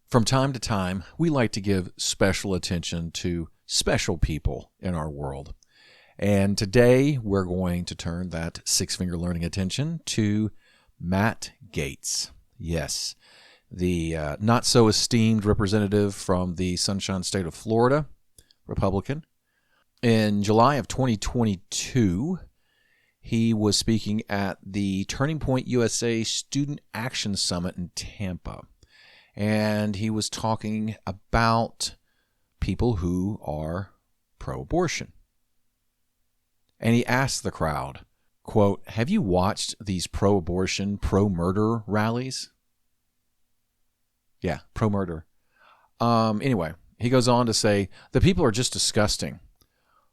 From time to time, we like to give special attention to special people in our world. And today, we're going to turn that six-finger learning attention to Matt Gaetz. Yes, the not-so-esteemed representative from the Sunshine State of Florida, Republican. In July of 2022, he was speaking at the Turning Point USA Student Action Summit in Tampa. And he was talking about people who are pro-abortion. And he asked the crowd, quote, "Have you watched these pro-abortion, pro-murder rallies?" Yeah, pro-murder. Anyway, he goes on to say, "The people are just disgusting.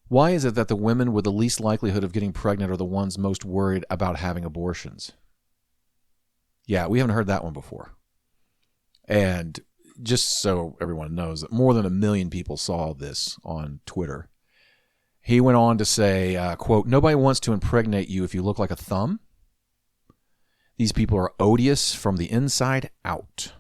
Why is it that the women with the least likelihood of getting pregnant are the ones most worried about having abortions?" Yeah, we haven't heard that one before. And just so everyone knows, that more than 1 million people saw this on Twitter. He went on to say, quote, "Nobody wants to impregnate you if you look like a thumb. These people are odious from the inside out.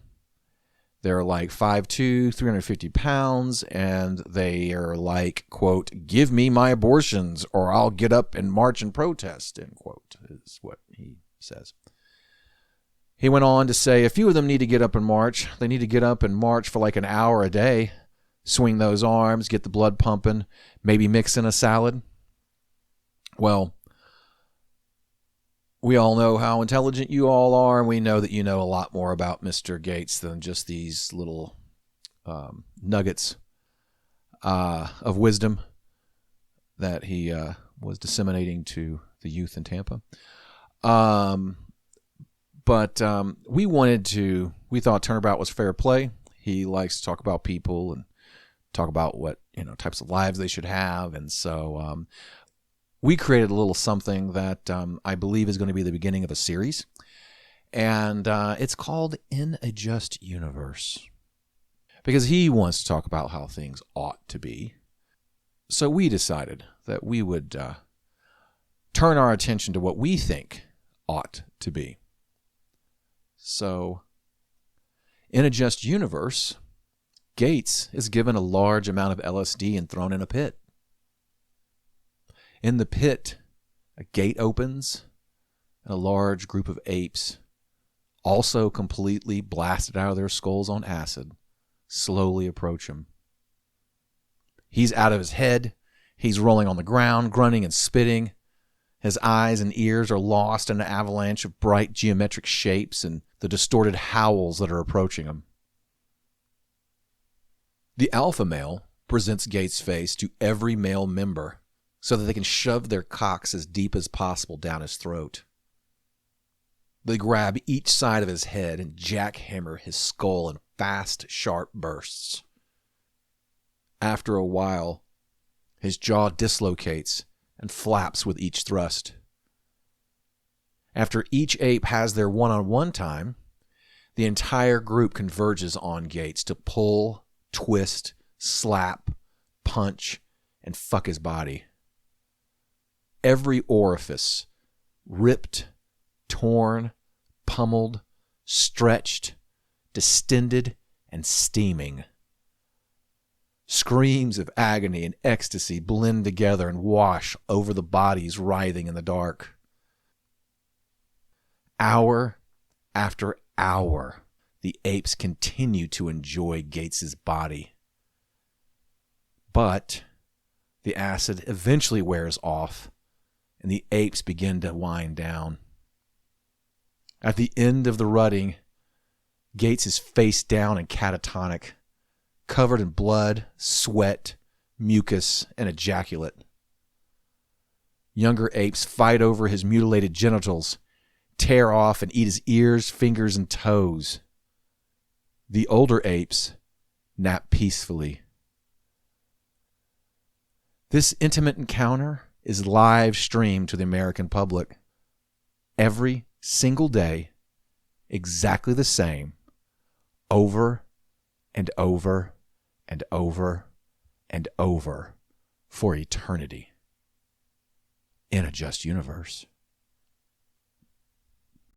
They're like 5'2", 350 pounds, and they are like, quote, 'Give me my abortions or I'll get up and march and protest,' end quote, is what he says. He went on to say a few of them need to get up and march. They need to get up and march for like an hour a day, swing those arms, get the blood pumping, maybe mix in a salad." Well, we all know how intelligent you all are, and we know that you know a lot more about Mr. Gaetz than just these little nuggets of wisdom that he was disseminating to the youth in Tampa. But we thought Turnabout was fair play. He likes to talk about people and talk about what, types of lives they should have. And so we created a little something that I believe is going to be the beginning of a series. And it's called In a Just Universe. Because he wants to talk about how things ought to be. So we decided that we would turn our attention to what we think ought to be. So, in a just universe, Gaetz is given a large amount of LSD and thrown in a pit. In the pit, a gate opens, and a large group of apes, also completely blasted out of their skulls on acid, slowly approach him. He's out of his head. He's rolling on the ground, grunting and spitting. His eyes and ears are lost in an avalanche of bright geometric shapes and the distorted howls that are approaching him. The alpha male presents Gaetz' face to every male member so that they can shove their cocks as deep as possible down his throat. They grab each side of his head and jackhammer his skull in fast, sharp bursts. After a while, his jaw dislocates and flaps with each thrust. After each ape has their one-on-one time, the entire group converges on Gaetz to pull, twist, slap, punch, and fuck his body. Every orifice, ripped, torn, pummeled, stretched, distended, and steaming. Screams of agony and ecstasy blend together and wash over the bodies writhing in the dark. Hour after hour, the apes continue to enjoy Gaetz' body. But the acid eventually wears off, and the apes begin to wind down. At the end of the rutting, Gaetz is face down and catatonic, covered in blood, sweat, mucus, and ejaculate. Younger apes fight over his mutilated genitals, tear off and eat his ears, fingers, and toes. The older apes nap peacefully. This intimate encounter is live streamed to the American public every single day, exactly the same, over and over and over and over for eternity in a just universe.